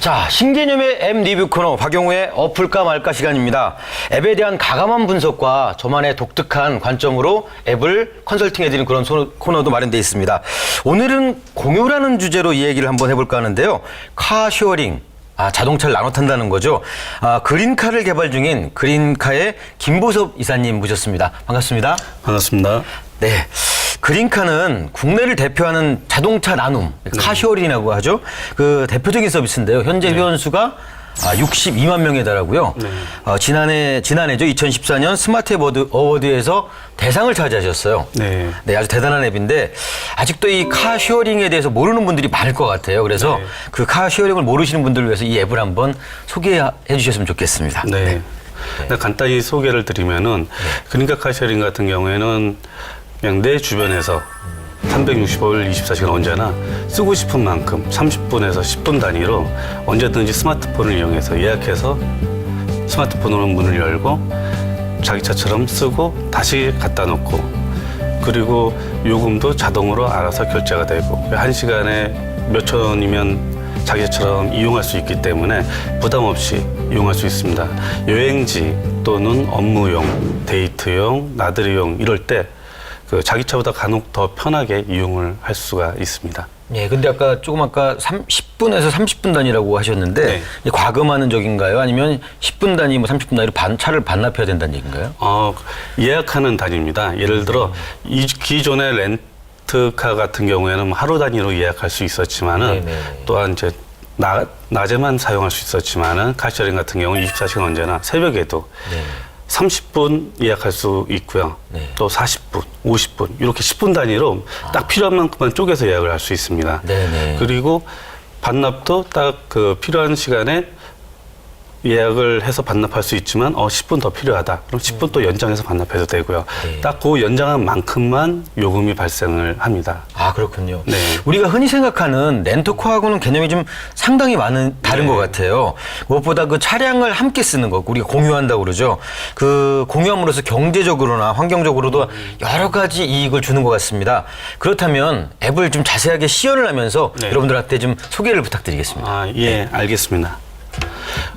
자, 신개념의 앱 리뷰 코너 박용우의 엎을까 말까 시간입니다. 앱에 대한 가감한 분석과 저만의 독특한 관점으로 앱을 컨설팅해드리는 그런 코너도 마련되어 있습니다. 오늘은 공유라는 주제로 이 얘기를 한번 해볼까 하는데요. 카쉐어링. 자동차를 나눠 탄다는 거죠. 그린카를 개발 중인 그린카의 김보섭 이사님 모셨습니다. 반갑습니다. 반갑습니다. 네. 그린카는 국내를 대표하는 자동차 나눔, 카쉐어링이라고 하죠. 그 대표적인 서비스인데요. 현재 회원수가 62만 명에 달하고요. 지난해죠. 2014년 스마트 앱 어워드에서 대상을 차지하셨어요. 네. 네, 아주 대단한 앱인데 아직도 이 카쉐어링에 대해서 모르는 분들이 많을 것 같아요. 그래서 그 카쉐어링을 모르시는 분들을 위해서 이 앱을 한번 소개해 주셨으면 좋겠습니다. 네. 간단히 소개를 드리면은 그린카 카쉐어링 같은 경우에는 그냥 내 주변에서 365일 24시간 언제나 쓰고 싶은 만큼 30분에서 10분 단위로 언제든지 스마트폰을 이용해서 예약해서 스마트폰으로 문을 열고 자기 차처럼 쓰고 다시 갖다 놓고 그리고 요금도 자동으로 알아서 결제가 되고 1시간에 몇천 원이면 자기 차처럼 이용할 수 있기 때문에 부담 없이 이용할 수 있습니다. 여행지 또는 업무용, 데이트용, 나들이용 이럴 때 그 자기 차보다 간혹 더 편하게 이용을 할 수가 있습니다. 예, 근데 아까 10분에서 30분 단위라고 하셨는데 과금하는 적인가요? 아니면 10분 단위, 30분 단위로 차를 반납해야 된다는 얘기인가요? 예약하는 단위입니다. 예를 들어 기존의 렌트카 같은 경우에는 하루 단위로 예약할 수 있었지만은 또한 이제 낮에만 사용할 수 있었지만은 카쉐어링 같은 경우는 24시간 언제나 새벽에도 30분 예약할 수 있고요. 또 40분, 50분 이렇게 10분 단위로 딱 필요한 만큼만 쪼개서 예약을 할 수 있습니다. 그리고 반납도 딱 그 필요한 시간에 예약을 해서 반납할 수 있지만 10분 더 필요하다. 그럼 10분 또 연장해서 반납해도 되고요. 딱 그 연장한 만큼만 요금이 발생을 합니다. 그렇군요. 네. 우리가 흔히 생각하는 렌터카하고는 개념이 좀 상당히 다른 것 같아요. 무엇보다 그 차량을 함께 쓰는 거, 우리가 공유한다고 그러죠. 그 공유함으로써 경제적으로나 환경적으로도 여러 가지 이익을 주는 것 같습니다. 그렇다면 앱을 좀 자세하게 시연을 하면서 여러분들한테 좀 소개를 부탁드리겠습니다. 알겠습니다.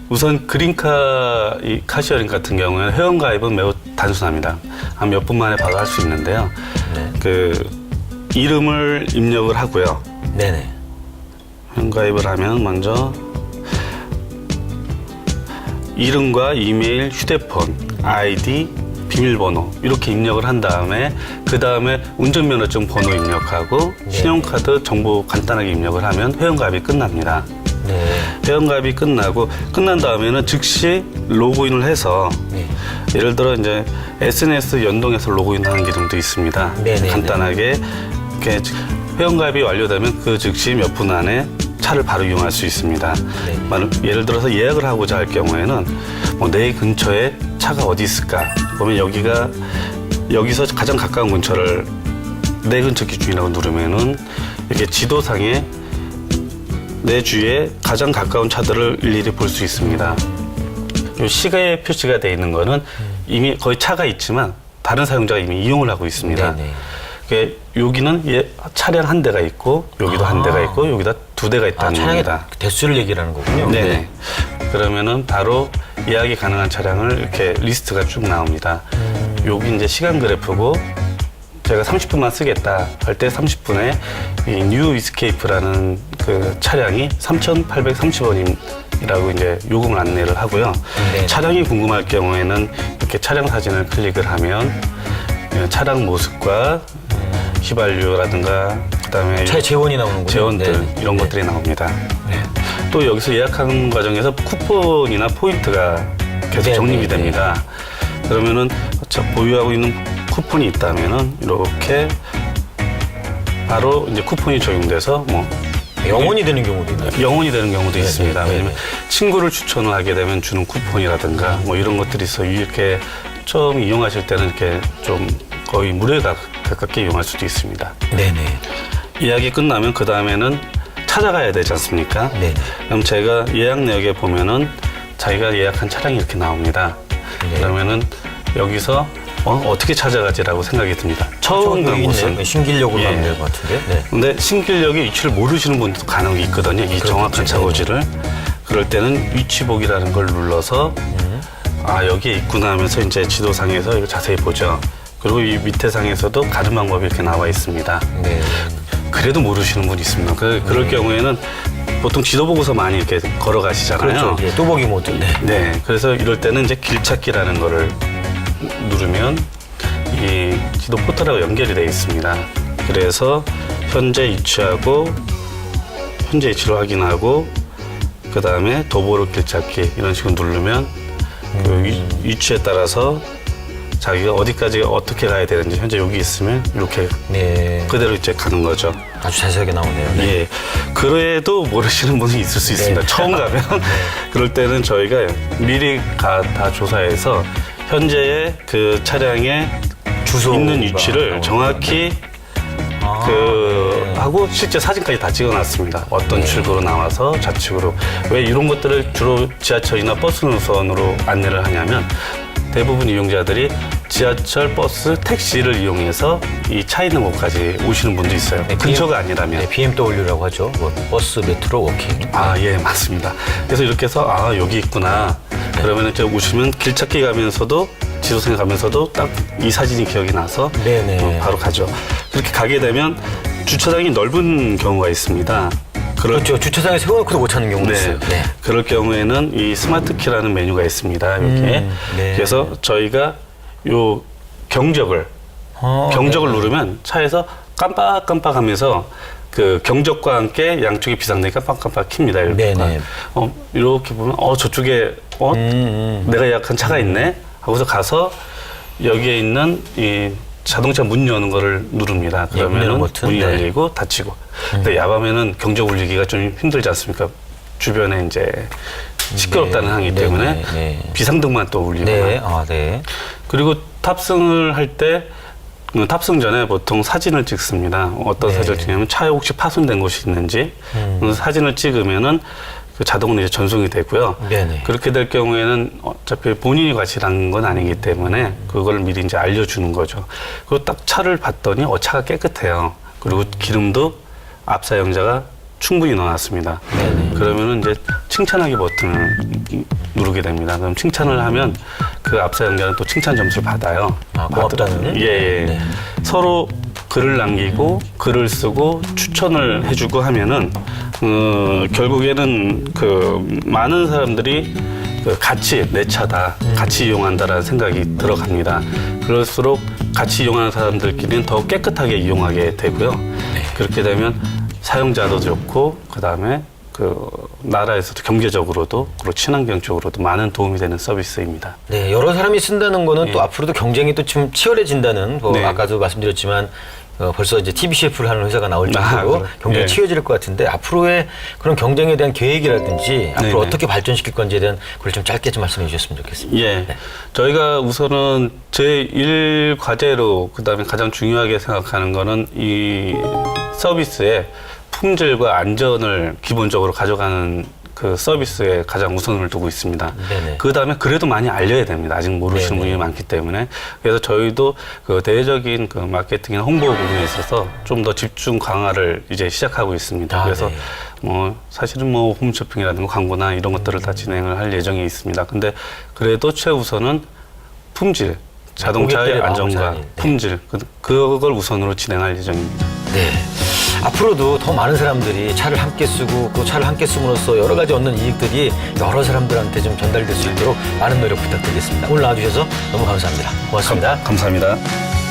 우선 그린카 카쉐어링 같은 경우에는 회원가입은 매우 단순합니다. 한 몇 분 만에 바로 할 수 있는데요. 그 이름을 입력을 하고요. 회원가입을 하면 먼저 이름과 이메일, 휴대폰, 아이디, 비밀번호 이렇게 입력을 한 다음에 그 다음에 운전면허증 번호 입력하고 신용카드 정보 간단하게 입력을 하면 회원가입이 끝납니다. 회원가입이 끝난 다음에는 즉시 로그인을 해서 예를 들어 이제 SNS 연동해서 로그인하는 기능도 있습니다. 간단하게 이렇게 회원가입이 완료되면 그 즉시 몇 분 안에 차를 바로 이용할 수 있습니다. 예를 들어서 예약을 하고자 할 경우에는 내 근처에 차가 어디 있을까 보면 여기서 가장 가까운 근처를 내 근처 기준이라고 누르면은 이렇게 지도상에 내 주위에 가장 가까운 차들을 일일이 볼 수 있습니다. 이 시계에 표시가 되어 있는 거는 이미 거의 차가 있지만 다른 사용자가 이미 이용을 하고 있습니다. 여기는 차량 한 대가 있고 여기도 한 대가 있고 여기다 두 대가 있다는 겁니다. 대수를 얘기하는 거군요. 그러면은 바로 예약이 가능한 차량을 이렇게 리스트가 쭉 나옵니다. 여기 이제 시간 그래프고 제가 30분만 쓰겠다 할 때 30분에 이 뉴 이스케이프라는 그 차량이 3,830원이라고 이제 요금을 안내를 하고요. 차량이 궁금할 경우에는 이렇게 차량 사진을 클릭을 하면 차량 모습과 휘발유라든가 그다음에 차의 재원이 나오는군요. 재원들 이런 것들이 나옵니다. 또 여기서 예약하는 과정에서 쿠폰이나 포인트가 계속 적립이 됩니다. 그러면은 보유하고 있는 쿠폰이 있다면은 이렇게 바로 이제 쿠폰이 적용돼서 영원이 되는 경우도 있나요? 영원이 되는 경우도 있습니다. 왜냐면 친구를 추천을 하게 되면 주는 쿠폰이라든가 이런 것들이 있어 이렇게 처음 이용하실 때는 이렇게 좀 거의 무료에 가깝게 이용할 수도 있습니다. 예약이 끝나면 그 다음에는 찾아가야 되지 않습니까? 그럼 제가 예약 내역에 보면은 자기가 예약한 차량이 이렇게 나옵니다. 그러면은 여기서 어떻게 찾아가지라고 생각이 듭니다. 처음 간 곳은 신길역으로 가면 될 것 같은데. 근데 신길역의 위치를 모르시는 분도 간혹 있거든요. 이 정확한 차고지를. 그럴 때는 위치보기라는 걸 눌러서 아 여기에 있구나 하면서 이제 지도상에서 이거 자세히 보죠. 그리고 이 밑에 상에서도 가는 방법이 이렇게 나와 있습니다. 네. 그래도 모르시는 분이 있습니다. 그럴 경우에는 보통 지도 보고서 많이 이렇게 걸어가시잖아요. 그렇죠. 예, 또보기 모드. 네. 네, 그래서 이럴 때는 이제 길찾기라는 거를 누르면 이 지도 포털하고 연결이 되어 있습니다. 그래서 현재 위치하고 현재 위치를 확인하고 그 다음에 도보로 길찾기 이런 식으로 누르면 그 위치에 따라서 자기가 어디까지 어떻게 가야 되는지 현재 여기 있으면 이렇게 네. 그대로 이제 가는 거죠. 아주 자세하게 나오네요. 네. 예. 그래도 모르시는 분이 있을 수 있습니다. 네. 처음 가면. 그럴 때는 저희가 미리 다 조사해서 현재의 그 차량의 주소가 있는 위치를 나오는 정확히 네. 하고 실제 사진까지 다 찍어놨습니다. 어떤 네. 출구로 나와서 좌측으로. 왜 이런 것들을 주로 지하철이나 버스 노선으로 안내를 하냐면 대부분 이용자들이 지하철, 버스, 택시를 이용해서 이 차 있는 곳까지 오시는 분도 있어요. 네, 근처가 아니라면. 네, BMW라고 하죠. 뭐, 버스, 메트로, 워킹. 아, 예, 맞습니다. 그래서 이렇게 해서, 아, 여기 있구나. 그러면 이제 오시면 길찾기 가면서도, 지도상에 가면서도 딱 이 사진이 기억이 나서 네네. 바로 가죠. 그렇게 가게 되면 주차장이 넓은 경우가 있습니다. 그렇죠. 주차장에 세워놓고도 못 찾는 경우도 네. 있어요. 네. 그럴 경우에는 이 스마트 키라는 메뉴가 있습니다. 이렇게. 네. 그래서 저희가 요 경적을 경적을 네. 누르면 차에서 깜빡깜빡하면서 그 경적과 함께 양쪽이 비상등이 깜빡깜빡 킵니다. 이렇게. 네네. 이렇게 보면 저쪽에 내가 예약한 차가 있네 하고서 가서 여기에 있는 이 자동차 문 여는 거를 누릅니다. 예, 문 여는 그러면은 버튼. 문이 네. 열리고 닫히고. 근데 야밤에는 경적 울리기가 좀 힘들지 않습니까? 주변에 이제 시끄럽다는 네. 항이 네, 때문에 네, 네. 비상등만 또 울리거나. 네. 아, 네. 그리고 탑승을 할 때 탑승 전에 보통 사진을 찍습니다. 어떤 네. 사진을 찍냐면 차에 혹시 파손된 곳이 있는지 사진을 찍으면은 그 자동으로 이제 전송이 되고요. 네네. 그렇게 될 경우에는 어차피 본인이 과실한 건 아니기 때문에 그걸 미리 이제 알려주는 거죠. 그리고 딱 차를 봤더니 차가 깨끗해요. 그리고 기름도 앞 사용자가 충분히 넣어놨습니다. 그러면은 이제 칭찬하기 버튼을 누르게 됩니다. 그럼 칭찬을 하면 그 앞 사용자는 또 칭찬 점수를 받아요. 아, 고맙다는? 예, 예. 네. 서로 글을 남기고 글을 쓰고 추천을 해주고 하면은 결국에는 그 많은 사람들이 그 같이 내 차다, 같이 이용한다라는 생각이 들어갑니다. 그럴수록 같이 이용하는 사람들끼리는 더 깨끗하게 이용하게 되고요. 그렇게 되면 사용자도 좋고 그 다음에 그 나라에서도 경제적으로도 그리고 친환경 쪽으로도 많은 도움이 되는 서비스입니다. 네, 여러 사람이 쓴다는 거는 또 앞으로도 경쟁이 또 좀 치열해진다는, 네. 아까도 말씀드렸지만, 벌써 이제 TV CF를 하는 회사가 나올 정도로 그래. 경쟁이 예. 치열해질 것 같은데, 앞으로의 그런 경쟁에 대한 계획이라든지, 앞으로 네네. 어떻게 발전시킬 건지에 대한 그걸 좀 짧게 좀 말씀해 주셨으면 좋겠습니다. 예. 저희가 우선은 제1 과제로 그다음에 가장 중요하게 생각하는 거는 이 서비스의 품질과 안전을 기본적으로 가져가는 그 서비스에 가장 우선을 두고 있습니다. 네네. 그 다음에 그래도 많이 알려야 됩니다. 아직 모르시는 네네. 분이 많기 때문에. 그래서 저희도 그 대외적인 그 마케팅이나 홍보 부분에 있어서 좀 더 집중 강화를 이제 시작하고 있습니다. 아, 그래서 네. 사실은 홈쇼핑이라든가 광고나 이런 것들을 다 진행을 할 예정이 있습니다. 근데 그래도 최우선은 품질, 자동차의 고객들의 안전과 마음을 네. 품질, 그걸 우선으로 진행할 예정입니다. 네. 앞으로도 더 많은 사람들이 차를 함께 쓰고 그 차를 함께 쓰므로써 여러 가지 얻는 이익들이 여러 사람들한테 좀 전달될 수 있도록 많은 노력 부탁드리겠습니다. 오늘 나와주셔서 너무 감사합니다. 고맙습니다. 감사합니다.